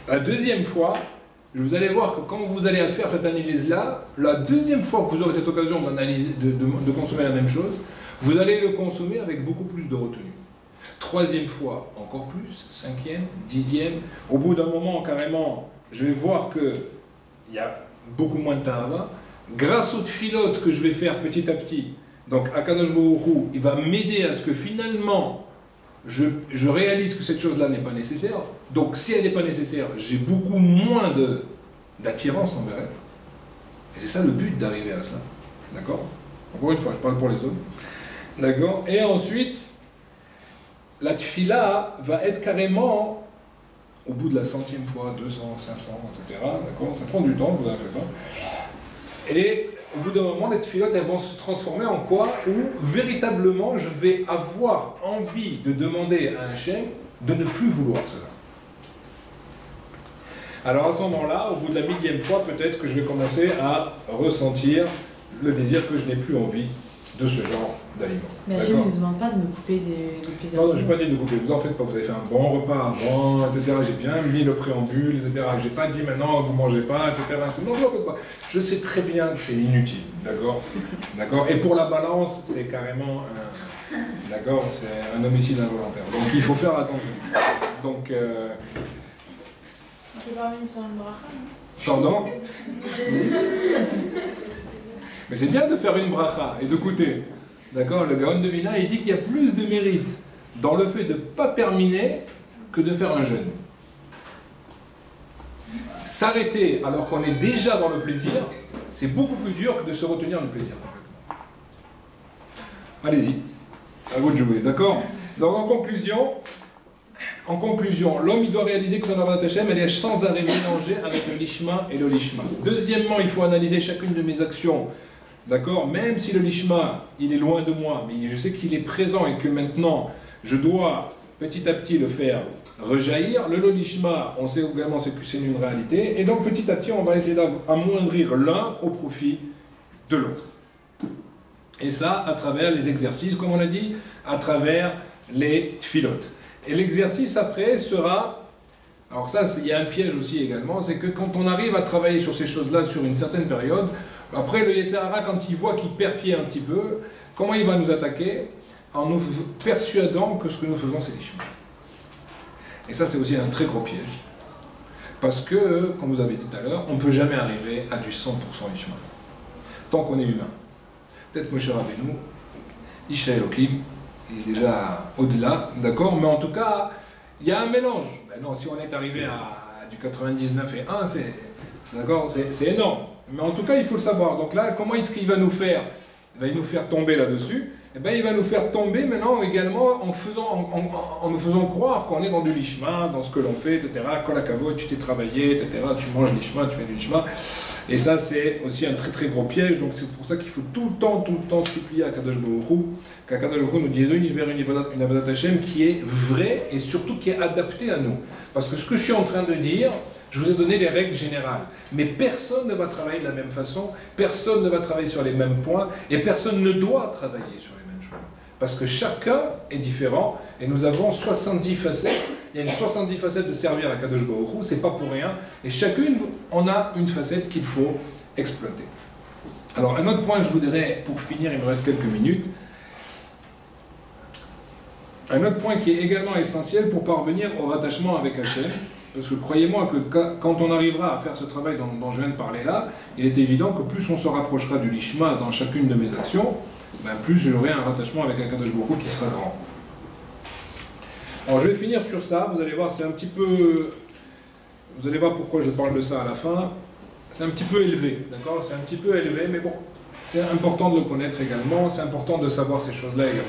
La deuxième fois, vous allez voir que quand vous allez faire cette analyse-là, la deuxième fois que vous aurez cette occasion d'analyser, de consommer la même chose, vous allez le consommer avec beaucoup plus de retenue. Troisième fois, encore plus. Cinquième, dixième. Au bout d'un moment, carrément, je vais voir qu'il y a beaucoup moins de ta'ava. Grâce aux tfilotes que je vais faire petit à petit, donc Akadosh Baruch Hu, il va m'aider à ce que finalement je réalise que cette chose-là n'est pas nécessaire. Donc si elle n'est pas nécessaire, j'ai beaucoup moins d'attirance envers elle. Et c'est ça le but d'arriver à cela. D'accord? Encore une fois, je parle pour les hommes. D'accord? Et ensuite, la tfila va être carrément au bout de la 100e fois, 200, 500, etc. D'accord? Ça prend du temps, vous en faites pas. Et au bout d'un moment, les tfilotes, elles vont se transformer en quoi? Où véritablement, je vais avoir envie de demander à Hachem de ne plus vouloir cela. Alors à ce moment-là, au bout de la 1000e fois, peut-être que je vais commencer à ressentir le désir que je n'ai plus envie de ce genre d'aliments. Mais Hachem ne nous demande pas de nous couper des plaisirs. Non, je n'ai pas dit de couper, vous en faites pas, vous avez fait un bon repas avant, etc. J'ai bien mis le préambule, etc. J'ai pas dit maintenant vous mangez pas, etc. Non, vous en faites pas. Je sais très bien que c'est inutile, d'accord? D'accord? Et pour la balance, c'est carrément d'accord, c'est un homicide involontaire. Donc il faut faire attention. Donc On peut pas revenir sur une bracha, non? pardon? Mais c'est bien de faire une bracha et de goûter. D'accord? Le Gaon de Vilna, il dit qu'il y a plus de mérite dans le fait de ne pas terminer que de faire un jeûne. S'arrêter alors qu'on est déjà dans le plaisir, c'est beaucoup plus dur que de se retenir du plaisir complètement. Allez-y, à vous de jouer, d'accord? Donc en conclusion, l'homme il doit réaliser que son Avodat Hashem elle est sans arrêt mélangée avec le lishma et le lishma. Deuxièmement, il faut analyser chacune de mes actions. D'accord? Même si le lishma, il est loin de moi, mais je sais qu'il est présent et que maintenant, je dois petit à petit le faire rejaillir. Le lishma, on sait également que c'est une réalité. Et donc petit à petit, on va essayer d'amoindrir l'un au profit de l'autre. Et ça, à travers les exercices, comme on a dit, à travers les tfilotes. Et l'exercice après sera... Alors ça, il y a un piège aussi également, c'est que quand on arrive à travailler sur ces choses-là sur une certaine période, après le Yetzer Hara, quand il voit qu'il perd pied un petit peu, comment il va nous attaquer? En nous persuadant que ce que nous faisons, c'est l'ishma. Et ça, c'est aussi un très gros piège. Parce que, comme vous avez dit tout à l'heure, on ne peut jamais arriver à du 100% l'ishma. Tant qu'on est humain. Peut-être Moshe Rabbeinu, Isha Elohim, il est déjà au-delà, d'accord? Mais en tout cas, il y a un mélange. Ben non, si on est arrivé à du 99 et 1, c'est énorme. Mais en tout cas, il faut le savoir. Donc là, comment est-ce qu'il va nous faire? Il va nous faire tomber là-dessus. Et bien, il va nous faire tomber maintenant également en nous faisant croire qu'on est dans du lishma, dans ce que l'on fait, etc. Kol hakavod, tu t'es travaillé, etc. Tu manges lishma, tu fais du lishma. Et ça, c'est aussi un très très gros piège, donc c'est pour ça qu'il faut tout le temps supplier à Kadosh Baruch Hu, qu'Akadosh Baruch Hu nous dirige vers une Avodat Hashem qui est vraie et surtout qui est adaptée à nous. Parce que ce que je suis en train de dire, je vous ai donné les règles générales, mais personne ne va travailler de la même façon, personne ne va travailler sur les mêmes points, et personne ne doit travailler sur les mêmes choses. Parce que chacun est différent, et nous avons 70 facettes, il y a une 70 facettes de servir à Kadosh Baruch Hu, c'est pas pour rien, et chacune en a une facette qu'il faut exploiter. Alors un autre point que je voudrais, pour finir, il me reste quelques minutes, un autre point qui est également essentiel pour parvenir au rattachement avec Hachem, parce que croyez-moi que quand on arrivera à faire ce travail dont je viens de parler là, il est évident que plus on se rapprochera du Lishma dans chacune de mes actions, ben plus j'aurai un rattachement avec un Kadosh Baruch Hu qui sera grand. Alors je vais finir sur ça, vous allez voir, c'est un petit peu... Vous allez voir pourquoi je parle de ça à la fin. C'est un petit peu élevé, d'accord? C'est un petit peu élevé, mais bon, c'est important de le connaître également, c'est important de savoir ces choses-là également.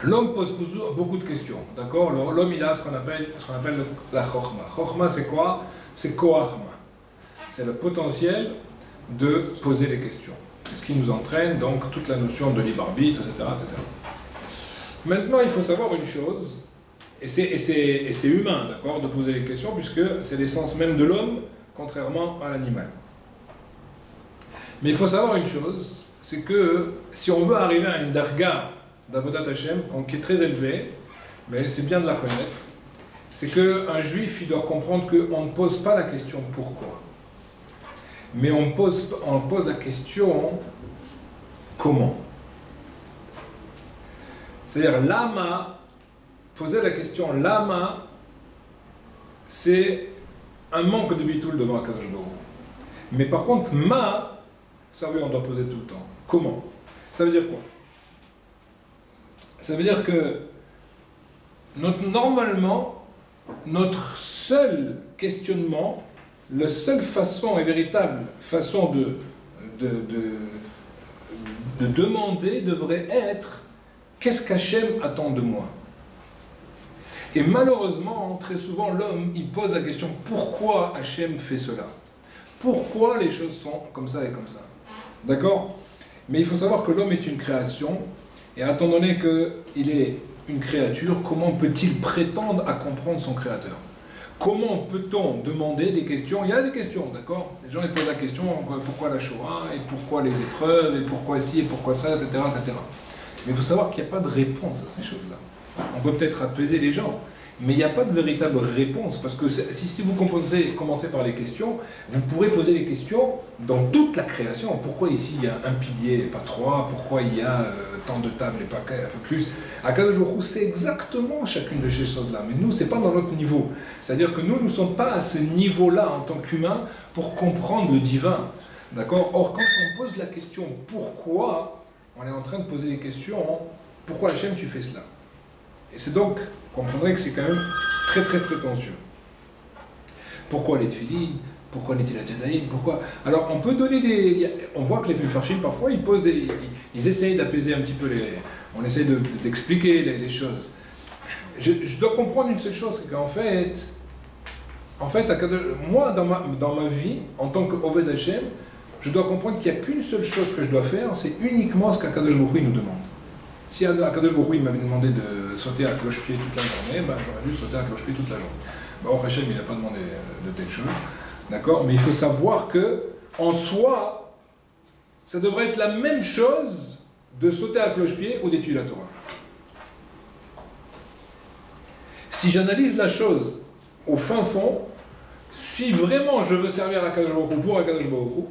L'homme pose beaucoup de questions, d'accord? L'homme, il a ce qu'on appelle la chokhma. Chokhma, c'est quoi? C'est koachma. C'est le potentiel de poser les questions. C'est ce qui nous entraîne, donc, toute la notion de libre arbitre, etc., etc. Maintenant, il faut savoir une chose, et c'est humain, d'accord, de poser les questions, puisque c'est l'essence même de l'homme, contrairement à l'animal. Mais il faut savoir une chose, c'est que si on veut arriver à une darga d'Avodat Hashem, qui est très élevée, mais c'est bien de la connaître, c'est qu'un juif, il doit comprendre qu'on ne pose pas la question pourquoi, mais on pose la question comment. C'est-à-dire lama, poser la question lama, c'est un manque de bitoul devant Akadosh Baruch Hu. Mais par contre, ma, ça oui, on doit poser tout le temps. Comment? Ça veut dire quoi? Ça veut dire que normalement, notre seul questionnement, la seule façon et véritable façon de demander devrait être qu'est-ce qu'Hachem attend de moi? Et malheureusement, très souvent, l'homme, il pose la question pourquoi Hachem fait cela? Pourquoi les choses sont comme ça et comme ça? D'accord? Mais il faut savoir que l'homme est une création. Et étant donné qu'il est une créature, comment peut-il prétendre à comprendre son créateur? Comment peut-on demander des questions? Il y a des questions, d'accord? Les gens ils posent la question, pourquoi la Shoah, et pourquoi les épreuves, et pourquoi ci, et pourquoi ça, etc. etc. Mais il faut savoir qu'il n'y a pas de réponse à ces choses-là. On peut peut-être apaiser les gens, mais il n'y a pas de véritable réponse, parce que si vous commencez par les questions, vous pourrez poser les questions dans toute la création. Pourquoi ici il y a un pilier et pas trois? Pourquoi il y a tant de tables et pas un peu plus? À Kadosh Baruch Hu, c'est exactement chacune de ces choses-là, mais nous, c'est pas dans notre niveau. C'est-à-dire que nous ne sommes pas à ce niveau-là en tant qu'humains pour comprendre le divin. D'accord? Or, quand on pose la question « pourquoi ?», on est en train de poser les questions « pourquoi Hachem tu fais cela ?» Et c'est donc, vous comprendrez que c'est quand même très très prétentieux. Pourquoi les tefilines? Pourquoi les tilatadaïm? Pourquoi? Alors on peut donner des... On voit que les Mefarshim parfois ils posent des... Ils essayent d'apaiser un petit peu les... On essaie d'expliquer les choses. Je dois comprendre une seule chose, c'est qu'en fait, moi dans ma vie, en tant qu'Oved Hashem, je dois comprendre qu'il n'y a qu'une seule chose que je dois faire, c'est uniquement ce qu'Akadosh Baruch Hu nous demande. Si Akadosh Baruch Hu m'avait demandé de sauter à cloche-pied toute la journée, ben, j'aurais dû sauter à cloche-pied toute la journée. Baruch Hashem, il n'a pas demandé de telles choses, d'accord? Mais il faut savoir que, en soi, ça devrait être la même chose de sauter à cloche-pied ou d'étudier la Torah. Si j'analyse la chose au fin fond, si vraiment je veux servir à Akadosh Baruch Hu pour Akadosh Baruch Hu,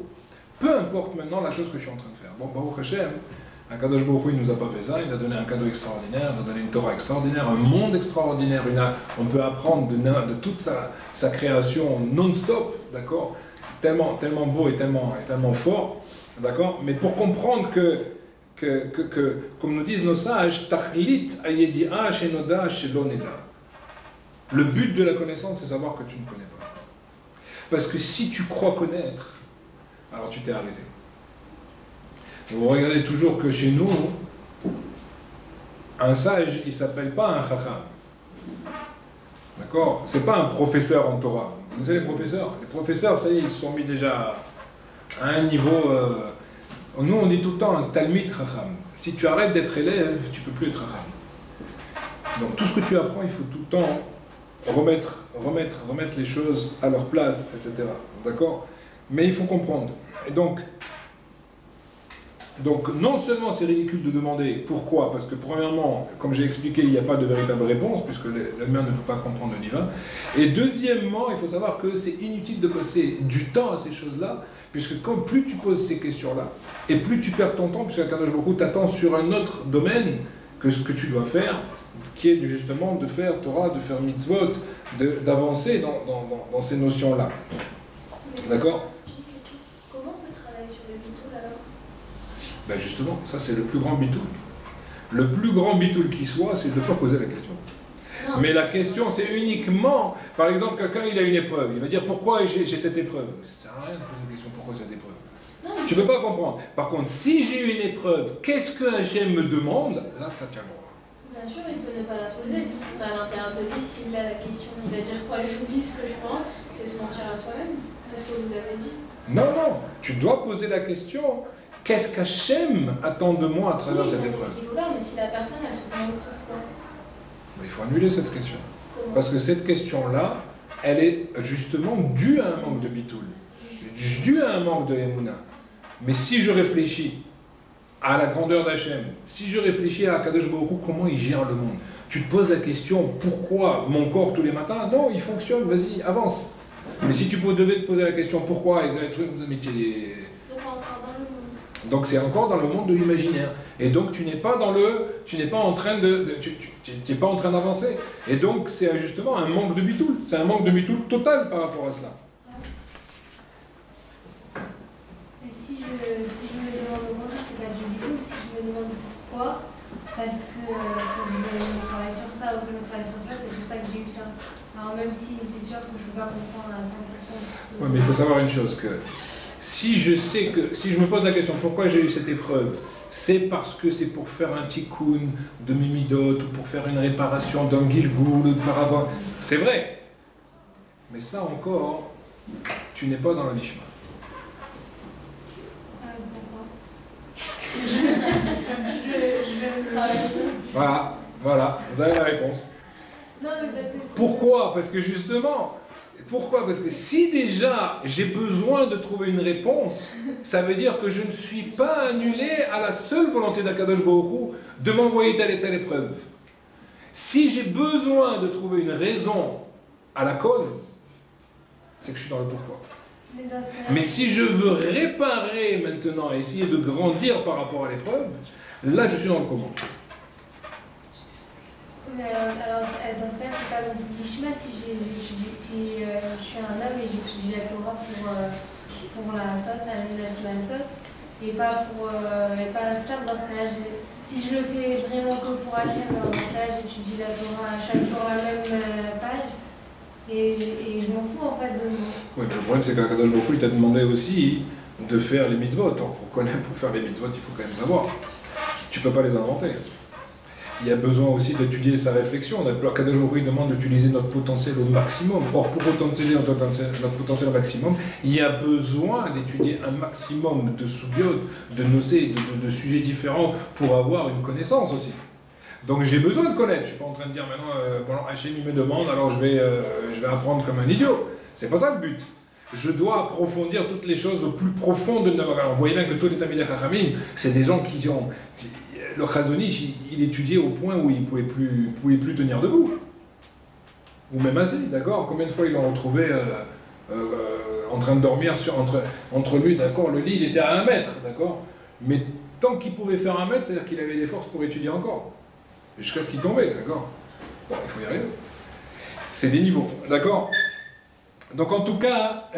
peu importe maintenant la chose que je suis en train de faire. Bon, Baruch Hashem, Akadosh Baruch Hu, il ne nous a pas fait ça, il a donné un cadeau extraordinaire, il a donné une Torah extraordinaire, un monde extraordinaire, on peut apprendre de toute sa création non-stop, d'accord? Tellement beau et tellement fort, d'accord? Mais pour comprendre comme nous disent nos sages, Tachlit ayedi'a shenoda sheloneda. Le but de la connaissance, c'est savoir que tu ne connais pas. Parce que si tu crois connaître, alors tu t'es arrêté. Vous regardez toujours que chez nous, un sage, il ne s'appelle pas un chacham. D'accord? C'est pas un professeur en Torah. Vous savez, les professeurs, ça y est, ils se sont mis déjà à un niveau... nous, on dit tout le temps un talmid chacham. Si tu arrêtes d'être élève, tu ne peux plus être chacham. Donc tout ce que tu apprends, il faut tout le temps remettre les choses à leur place, etc. D'accord? Mais il faut comprendre. Et donc non seulement c'est ridicule de demander pourquoi, parce que premièrement, comme j'ai expliqué, il n'y a pas de véritable réponse, puisque l'humain ne peut pas comprendre le divin. Et deuxièmement, il faut savoir que c'est inutile de passer du temps à ces choses-là, puisque plus tu poses ces questions-là, et plus tu perds ton temps, puisque Kadosh Baruch Hu t'attend sur un autre domaine que ce que tu dois faire, qui est justement de faire Torah, de faire mitzvot, d'avancer dans ces notions-là. D'accord? Comment on peut travailler sur le bitoul alors? Ben justement, ça c'est le plus grand bitoul. Le plus grand bitoul qui soit, c'est de ne pas poser la question. Non, mais la question c'est uniquement, par exemple, quelqu'un il a une épreuve, il va dire pourquoi j'ai cette épreuve. Ça ne sert à rien de poser la question pourquoi cette épreuve. non, Tu ne peux pas comprendre. Par contre, si j'ai une épreuve, qu'est-ce que Hachem me demande? Là, ça tient droit. bien sûr, il peut ne pas la poser. À l'intérieur de lui, s'il a la question, il va dire quoi? J'oublie ce que je pense, c'est se mentir à soi-même. C'est ce que vous avez dit. Non, non, tu dois poser la question. Qu'est-ce qu'Hachem attend de moi à travers Oui, ça cette c'est épreuve? ce qu'il faut faire, mais si la personne elle se demande pourquoi, Il faut annuler cette question. comment? Parce que cette question-là, elle est justement due à un manque de bitoul, due à un manque de Emouna. Mais si je réfléchis à la grandeur d'Hachem, si je réfléchis à Kadosh Baruch Hu, comment il gère le monde, tu te poses la question, pourquoi mon corps tous les matins? Non, il fonctionne, vas-y, avance. Mais si tu devais te poser la question, pourquoi, mais donc c'est encore dans le monde de l'imaginaire. Et donc tu n'es pas en train d'avancer. Et donc c'est justement un manque de bitoul. C'est un manque de bitoul total par rapport à cela. Et si je me demande au contraire, c'est pas du bitoul, si je me demande pourquoi, parce que je travaille sur ça, ou que je travaille sur ça, c'est pour ça que j'ai eu ça. Alors même si c'est sûr que je ne peux pas comprendre à 100%. Oui, mais il faut savoir une chose, que si je me pose la question pourquoi j'ai eu cette épreuve, c'est parce que c'est pour faire un tikkun de Mimidot ou pour faire une réparation d'un Gilgoul ou par avant. C'est vrai. Mais ça encore, tu n'es pas dans le Lishma. Pourquoi? Voilà, vous avez la réponse. Non, mais parce que Pourquoi? Parce que justement, parce que si déjà j'ai besoin de trouver une réponse, ça veut dire que je ne suis pas annulé à la seule volonté d'Akadosh Baruch Hu de m'envoyer telle et telle épreuve. Si j'ai besoin de trouver une raison à la cause, c'est que je suis dans le pourquoi. Mais si je veux réparer maintenant et essayer de grandir par rapport à l'épreuve, là je suis dans le comment. Mais alors, dans ce cas, c'est pas non plus l'ishma si je suis un homme et j'étudie la Torah pour la sotte, la sotte, et pas la star. Dans ce cas-là, si je le fais vraiment que pour Hachem, dans ce cas-là, j'étudie la Torah chaque jour la même page, et je m'en fous en fait de moi. Oui, mais le problème c'est qu'Akadosh Baruch Hu il t'a demandé aussi de faire les mitzvot. Pour faire les mitzvot, il faut quand même savoir. Tu peux pas les inventer. Il y a besoin aussi d'étudier sa réflexion. Kadosh Baruch Hu demande d'utiliser notre potentiel au maximum. Or, pour utiliser notre potentiel au maximum, il y a besoin d'étudier un maximum de sugyot, de nosés, de sujets différents pour avoir une connaissance aussi. Donc j'ai besoin de connaître. Je ne suis pas en train de dire maintenant, bon, Hachem il me demande, alors je vais apprendre comme un idiot. C'est pas ça le but. Je dois approfondir toutes les choses au plus profond de notre... Alors, vous voyez bien que tous les Talmidei Chachamim, c'est des gens qui ont... Le Chazon Ish, il étudiait au point où il ne pouvait plus tenir debout. Ou même assis, d'accord? Combien de fois ils l'ont retrouvé en train de dormir entre lui, d'accord? Le lit, il était à 1 mètre, d'accord? Mais tant qu'il pouvait faire 1 mètre, c'est-à-dire qu'il avait des forces pour étudier encore. Jusqu'à ce qu'il tombait, d'accord? Bon, il faut y arriver. C'est des niveaux, d'accord? Donc en tout cas...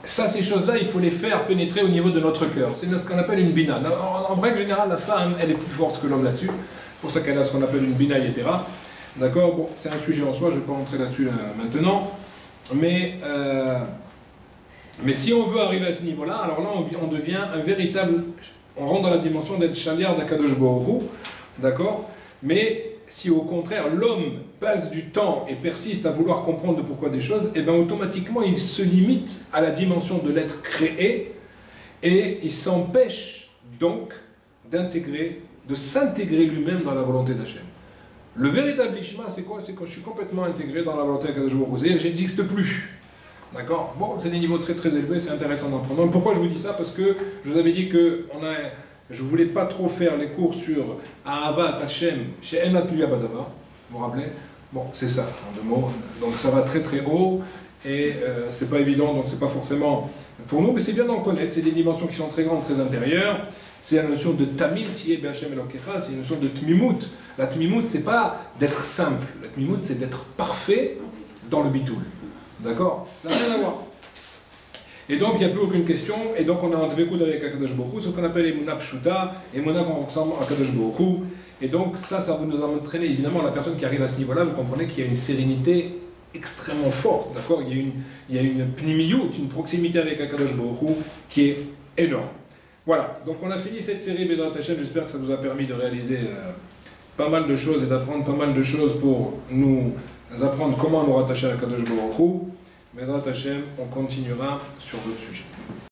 ça, ces choses-là, il faut les faire pénétrer au niveau de notre cœur. C'est ce qu'on appelle une bina. En règle générale, la femme, elle est plus forte que l'homme là-dessus. C'est pour ça qu'elle a ce qu'on appelle une bina yetera. D'accord? Bon, c'est un sujet en soi, je ne vais pas rentrer là-dessus maintenant. Mais si on veut arriver à ce niveau-là, alors là, on devient un véritable... On rentre dans la dimension d'être chaliar d'Akadosh Baruch Hu. D'accord? Mais si au contraire l'homme passe du temps et persiste à vouloir comprendre le pourquoi des choses, et bien automatiquement il se limite à la dimension de l'être créé et il s'empêche donc de s'intégrer lui-même dans la volonté d'Hachem. Le véritable Ishma, c'est quoi? C'est quand je suis complètement intégré dans la volonté d'Akadosh Baruch Hu. C'est-à-dire que je n'existe plus. D'accord? Bon, c'est des niveaux très très élevés, c'est intéressant d'en prendre. Donc, pourquoi je vous dis ça? Parce que je vous avais dit que je ne voulais pas trop faire les cours sur Ahavat Hashem chez Enat Luyabadava. Vous vous rappelez? Bon, c'est ça, en 2 mots. Donc ça va très très haut et c'est pas évident, donc c'est pas forcément pour nous, mais c'est bien d'en connaître. C'est des dimensions qui sont très grandes, très intérieures. C'est la notion de Tamil, Tiye Be'Hashem Elokecha, c'est une notion de Tmimut. La Tmimut, c'est pas d'être simple. La Tmimut, c'est d'être parfait dans le bitoul. D'accord? Ça n'a rien à voir. Et donc, il n'y a plus aucune question. Et donc, on est en Dvekoud avec Akadosh Baruch Hu, ce qu'on appelle Emunah Pshuta, Emunah qu'on ressemble à Akadosh Baruch Hu. Et donc, ça va nous entraîner. Évidemment, la personne qui arrive à ce niveau-là, vous comprenez qu'il y a une sérénité extrêmement forte. D'accord? Il y a une pnimiyut, une proximité avec Akadosh Baruch Hu qui est énorme. Voilà. Donc, on a fini cette série Bezrat Hashem. J'espère que ça vous a permis de réaliser pas mal de choses et d'apprendre pas mal de choses pour nous apprendre comment nous rattacher à Akadosh Baruch Hu. Bezrat Hashem, on continuera sur d'autres sujets.